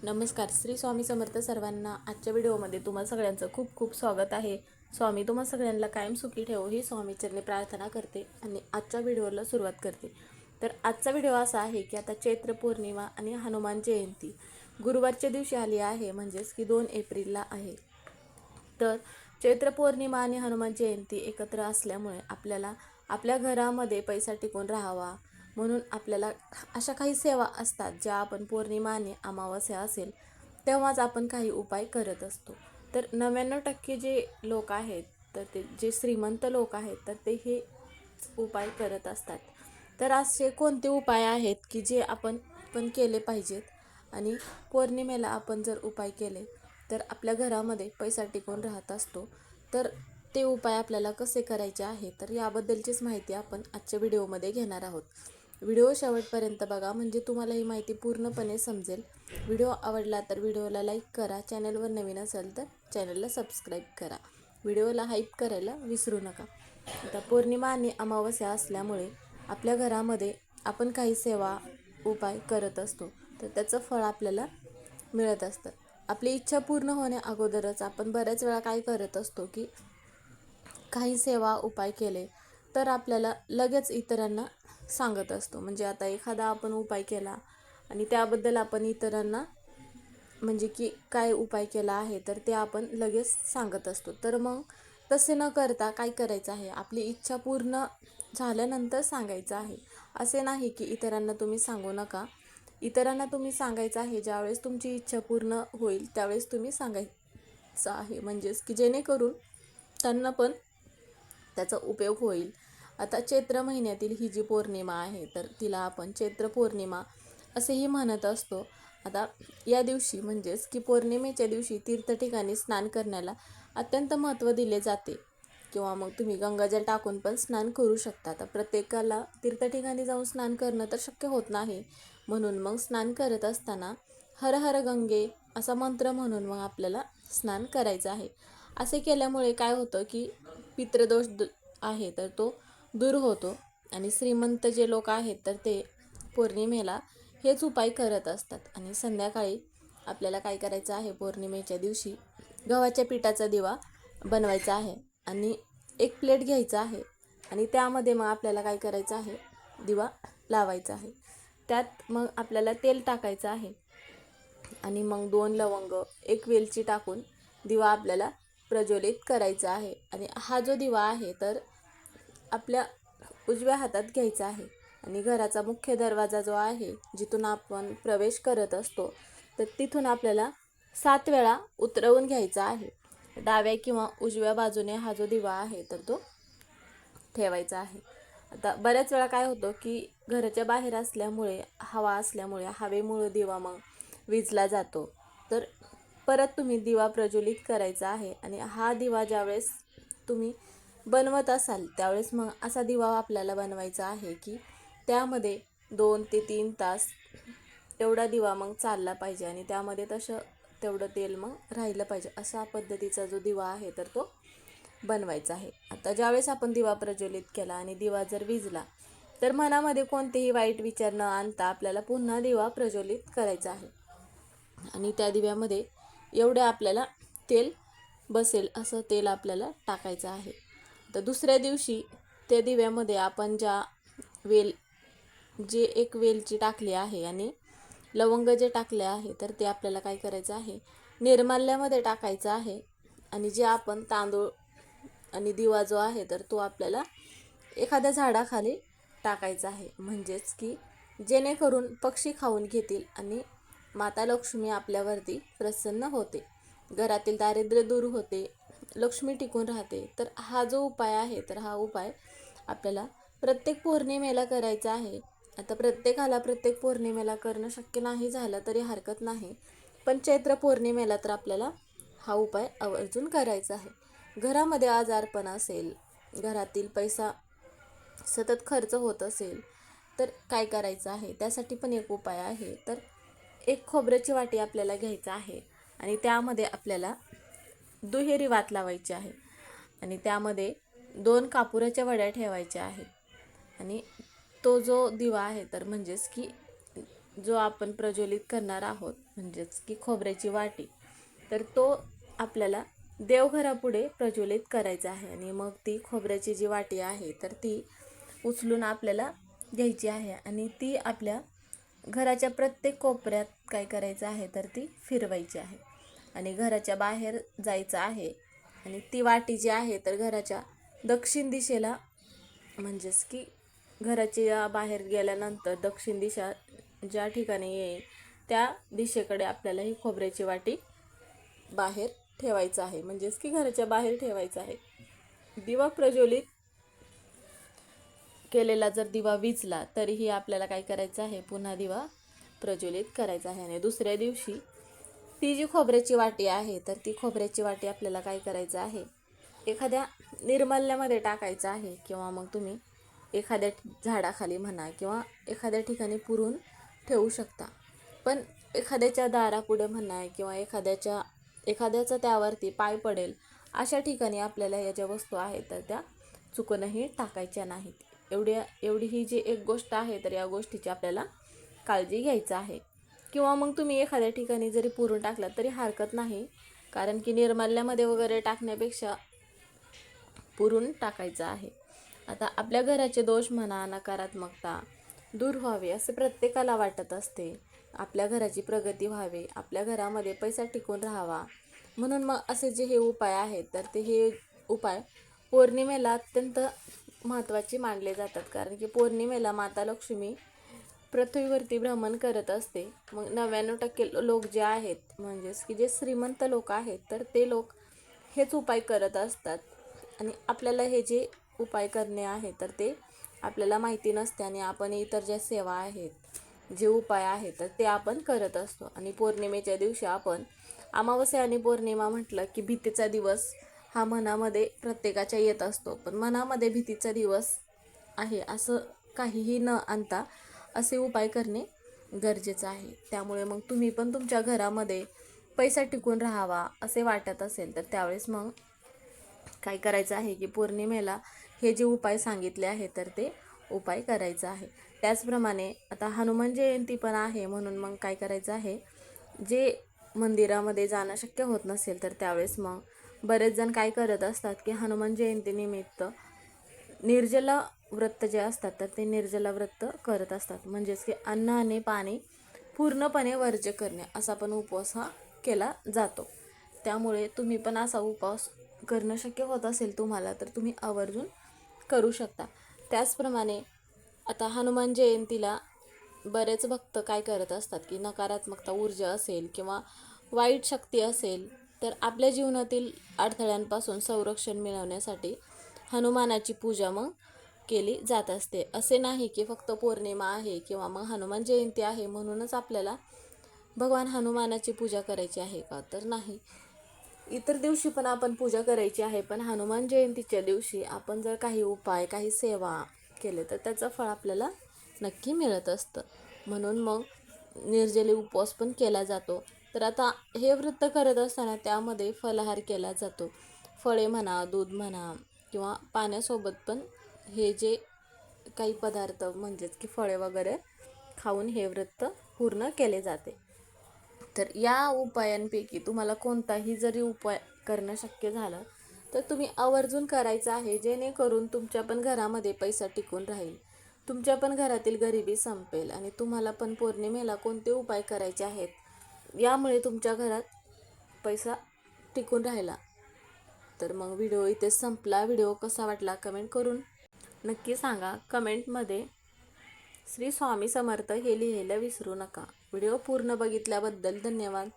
नमस्कार. श्री स्वामी समर्थ सर्वांना. आजच्या व्हिडिओमध्ये तुम्हा सगळ्यांचं खूप खूप स्वागत आहे. स्वामी तुम्हा सगळ्यांना कायम सुखी ठेवो ही स्वामीचरणी प्रार्थना करते आणि आजच्या व्हिडिओला सुरुवात करते. तर आजचा व्हिडिओ असा आहे की आता चैत्र पौर्णिमा आणि हनुमान जयंती गुरुवारच्या दिवशी आली आहे, म्हणजेच की 2 एप्रिलला आहे. तर चैत्र पौर्णिमा आणि हनुमान जयंती एकत्र असल्यामुळे आपल्याला आपल्या घरामध्ये पैसा टिकून राहावा म्हणून आपल्याला अशा काही सेवा असतात ज्या आपण पौर्णिमा आणि अमावस्या असेल तेव्हाच आपण काही उपाय करत असतो. तर 99% जे लोक आहेत, तर ते जे श्रीमंत लोक आहेत, तर ते हे उपाय करत असतात. तर असे कोणते उपाय आहेत की जे आपण पण केले पाहिजेत आणि पौर्णिमेला आपण जर उपाय केले तर आपल्या घरामध्ये पैसा टिकून राहत असतो. तर ते उपाय आपल्याला कसे करायचे आहे, तर याबद्दलचीच माहिती आपण आजच्या व्हिडिओमध्ये घेणार आहोत. व्हिडिओ शेवटपर्यंत बघा, म्हणजे तुम्हाला ही माहिती पूर्णपणे समजेल. व्हिडिओ आवडला तर व्हिडिओला लाईक करा, चॅनलवर नवीन असेल तर चॅनलला सबस्क्राईब करा, व्हिडिओला हाईप करायला विसरू नका. आता पौर्णिमा आणि अमावस्या असल्यामुळे आपल्या घरामध्ये आपण काही सेवा उपाय करत असतो, तर त्याचं फळ आपल्याला मिळत असतं. आपली इच्छा पूर्ण होण्या अगोदरच आपण बऱ्याच वेळा काय करत असतो की काही सेवा उपाय केले तर आपल्याला लगेच इतरांना सांगत असतो. म्हणजे आता एखादा आपण उपाय केला आणि त्याबद्दल आपण इतरांना म्हणजे की काय उपाय केला आहे तर ते आपण लगेच सांगत असतो. तर मग तसे न करता काय करायचं आहे, आपली इच्छा पूर्ण झाल्यानंतर सांगायचं आहे. असे नाही की इतरांना तुम्ही सांगू नका. इतरांना तुम्ही सांगायचं आहे ज्यावेळेस तुमची इच्छा पूर्ण होईल त्यावेळेस तुम्ही सांगायचं आहे, म्हणजेच की जेणेकरून त्यांना पण त्याचा उपयोग होईल. आता चैत्र महिन्यातील ही जी पौर्णिमा आहे तर तिला आपण चैत्र पौर्णिमा असेही म्हणत असतो. आता या दिवशी म्हणजेच की पौर्णिमेच्या दिवशी तीर्थ ठिकाणी स्नान करण्याला अत्यंत महत्त्व दिले जाते, किंवा मग तुम्ही गंगाजल टाकून पण स्नान करू शकता. आता प्रत्येकाला तीर्थ ठिकाणी जाऊन स्नान करणं तर शक्य होत नाही, म्हणून मग स्नान करत असताना हर हर गंगे असा मंत्र म्हणून मग आपल्याला स्नान करायचं आहे. असे केल्यामुळे काय होतं की पितृदोष आहे तर तो दूर होतो आणि श्रीमंत जे लोक आहेत तर ते पौर्णिमेला हेच उपाय करत असतात. आणि संध्याकाळी आपल्याला काय करायचं आहे, पौर्णिमेच्या दिवशी गव्हाच्या पिठाचा दिवा बनवायचा आहे आणि एक प्लेट घ्यायचा आहे आणि त्यामध्ये मग आपल्याला काय करायचं आहे, दिवा लावायचा आहे. त्यात मग आपल्याला तेल टाकायचं आहे आणि मग 2 लवंग, 1 वेलची टाकून दिवा आपल्याला प्रज्वलित करायचा आहे. आणि हा जो दिवा आहे तर आपल्या उजव्या हातात घ्यायचा आहे आणि घराचा मुख्य दरवाजा जो आहे जिथून आपण प्रवेश करत असतो तर तिथून आपल्याला 7 वेळा उतरवून घ्यायचा आहे. डाव्या किंवा उजव्या बाजूने हा जो दिवा आहे तर तो ठेवायचा आहे. आता बऱ्याच वेळा काय होतं की घराच्या बाहेर असल्यामुळे, हवा असल्यामुळे, हवेमुळे दिवा मग विझला जातो. तर परत तुम्ही दिवा प्रज्वलित करायचा आहे आणि हा दिवा ज्यावेळेस तुम्ही बनवत असाल त्यावेळेस मग असा दिवा आपल्याला बनवायचा आहे की त्यामध्ये 2 ते 3 तास एवढा दिवा मग चालला पाहिजे आणि त्यामध्ये तेवढं तेल मग राहिलं पाहिजे. अशा पद्धतीचा जो दिवा आहे तर तो बनवायचा आहे. आता ज्यावेळेस आपण दिवा प्रज्वलित केला आणि दिवा जर विझला तर मनामध्ये कोणतेही वाईट विचार न आणता आपल्याला पुन्हा दिवा प्रज्वलित करायचा आहे आणि त्या दिव्यामध्ये एवढे आपल्याला तेल बसेल असं तेल आपल्याला टाकायचं आहे. तर दुसऱ्या दिवशी त्या दिव्यामध्ये आपण जे एक वेलची टाकली आहे आणि लवंग जे टाकले आहे तर ते आपल्याला काय करायचं आहे, निर्माल्यामध्ये टाकायचं आहे आणि जे आपण तांदूळ आणि दिवा जो आहे तर तो आपल्याला एखाद्या झाडाखाली टाकायचा आहे, म्हणजेच की जेणेकरून पक्षी खाऊन घेतील आणि माता लक्ष्मी आपल्यावरती प्रसन्न होते, घरातील दारिद्र्य दूर होते, लक्ष्मी टिकून राहते. तर हा जो उपाय आहे तर हा उपाय आपल्याला प्रत्येक पौर्णिमेला करायचा आहे. आता प्रत्येकाला प्रत्येक पौर्णिमेला करणं शक्य नाही झालं तरी हरकत नाही, पण चैत्र पौर्णिमेला तर आपल्याला हा उपाय आवर्जून करायचा आहे. घरामध्ये आजारपण असेल, घरातील पैसा सतत खर्च होत असेल तर काय करायचं आहे, त्यासाठी पण एक उपाय आहे. तर एक खोबऱ्याची वाटी आपल्याला घ्यायचं आहे आणि त्यामध्ये आपल्याला दुहेरी वात लावायची आहे आणि त्यामध्ये 2 कापुराच्या वड्या ठेवायच्या आहेत आणि तो जो दिवा आहे तर म्हणजेच की जो आपण प्रज्वलित करणार आहोत म्हणजेच की खोबऱ्याची वाटी, तर तो आपल्याला देवघरापुढे प्रज्वलित करायचा आहे. आणि मग ती खोबऱ्याची जी वाटी आहे तर ती उचलून आपल्याला घ्यायची आहे आणि ती आपल्या घराच्या प्रत्येक कोपऱ्यात काय करायचं आहे तर ती फिरवायची आहे आणि घराच्या बाहेर जायचं आहे. आणि ती वाटी जी आहे तर घराच्या दक्षिण दिशेला, म्हणजेच की घराच्या बाहेर गेल्यानंतर दक्षिण दिशा ज्या ठिकाणी येईल त्या दिशेकडे आपल्याला ही खोबऱ्याची वाटी बाहेर ठेवायचं आहे, म्हणजेच की घराच्या बाहेर ठेवायचं आहे. दिवा प्रज्वलित केलेला जर दिवा विझला तरीही आपल्याला काय करायचं आहे, पुन्हा दिवा प्रज्वलित करायचा आहे. आणि दुसऱ्या दिवशी ती जी खोबऱ्याची वाटी आहे तर ती खोबऱ्याची वाटी आपल्याला काय करायचं आहे, एखाद्या निर्मल्यामध्ये टाकायचं आहे किंवा मग तुम्ही एखाद्या झाडाखाली म्हणा किंवा एखाद्या ठिकाणी पुरून ठेवू शकता. पण एखाद्याच्या दारापुढे म्हणा किंवा एखाद्याचा त्यावरती पाय पडेल अशा ठिकाणी आपल्याला या ज्या वस्तू आहेत तर त्या चुकूनही टाकायच्या नाहीत. एवढी ही जी एक गोष्ट आहे तर या गोष्टीची आपल्याला काळजी घ्यायचं आहे. किंवा मग तुम्ही एखाद्या ठिकाणी जरी पुरून टाकलात तरी हरकत नाही, कारण की निर्माल्यामध्ये वगैरे टाकण्यापेक्षा पुरून टाकायचं आहे. आता आपल्या घराचे दोष म्हणा, नकारात्मकता दूर व्हावे असे प्रत्येकाला वाटत असते. आपल्या घराची प्रगती व्हावी, आपल्या घरामध्ये पैसा टिकून राहावा, म्हणून मग असे जे हे उपाय आहेत तर ते हे उपाय पौर्णिमेला अत्यंत महत्त्वाचे मानले जातात. कारण की पौर्णिमेला माता लक्ष्मी पृथ्वीवरती भ्रमण करत असते. मग 99% लोक जे आहेत म्हणजेच की जे श्रीमंत लोक आहेत तर ते लोक हेच उपाय करत असतात. आणि आपल्याला हे जे उपाय करणे आहे तर ते आपल्याला माहिती नसते आणि आपण इतर ज्या सेवा आहेत, जे उपाय आहेत तर ते आपण करत असतो. आणि पौर्णिमेच्या दिवशी आपण अमावस्या आणि पौर्णिमा म्हटलं की भीतीचा दिवस हा मनामध्ये प्रत्येकाच्या येत असतो. पण मनामध्ये भीतीचा दिवस आहे असं काहीही न आणता असे उपाय करणे गरजेचं आहे. त्यामुळे मग तुम्ही पण तुमच्या घरामध्ये पैसा टिकून राहावा असे वाटत असेल तर त्यावेळेस मग काय करायचं आहे की पौर्णिमेला हे जे उपाय सांगितले आहे तर ते उपाय करायचं आहे. त्याचप्रमाणे आता हनुमान जयंती पण आहे, म्हणून मग काय करायचं आहे, जे मंदिरामध्ये जाणं शक्य होत नसेल तर त्यावेळेस मग बरेच जण काय करत असतात की हनुमान जयंतीनिमित्त निर्जला व्रत जे असतात तर ते निर्जला व्रत करत असतात. म्हणजेच की अन्न आणि पाणी पूर्णपणे वर्ज्य करणे असा पण उपवास हा केला जातो. त्यामुळे तुम्ही पण असा उपवास करणं शक्य होत असेल तुम्हाला तर तुम्ही आवर्जून करू शकता. त्याचप्रमाणे आता हनुमान जयंतीला बरेच भक्त काय करत असतात की नकारात्मकता ऊर्जा असेल किंवा वाईट शक्ती असेल तर आपल्या जीवनातील अडथळ्यांपासून संरक्षण मिळवण्यासाठी हनुमानाची पूजा मग केली जात असते. असे नाही की फक्त पौर्णिमा आहे किंवा मग हनुमान जयंती आहे म्हणूनच आपल्याला भगवान हनुमानाची पूजा करायची आहे का, तर नाही. इतर दिवशी पण आपण पूजा करायची आहे, पण हनुमान जयंतीच्या दिवशी आपण जर काही उपाय, काही सेवा केले तर त्याचं फळ आपल्याला नक्की मिळत असतं. म्हणून मग निर्जली उपवास पण केला जातो. तर आता हे व्रत करत असताना त्यामध्ये फलाहार केला जातो. फळे म्हणा, दूध म्हणा किंवा पाण्यासोबत पण हे जे काही पदार्थ म्हणजेच की फळे वगैरे खाऊन हे व्रत पूर्ण केले जाते. तर या उपायांपैकी तुम्हाला कोणताही जरी उपाय करणं शक्य झालं तर तुम्ही आवर्जून करायचं आहे, जेणेकरून तुमच्या पण घरामध्ये पैसा टिकून राहील, तुमच्या पण घरातील गरिबी संपेल आणि तुम्हाला पण पौर्णिमेला कोणते उपाय करायचे आहेत यामुळे तुमच्या घरात पैसा टिकून राहिला. तर मग व्हिडिओ इथे संपला. व्हिडिओ कसा वाटला कमेंट करून नक्की सांगा. कमेंटमध्ये श्री स्वामी समर्थ हे लिहायला विसरू नका. व्हिडिओ पूर्ण बघितल्याबद्दल धन्यवाद.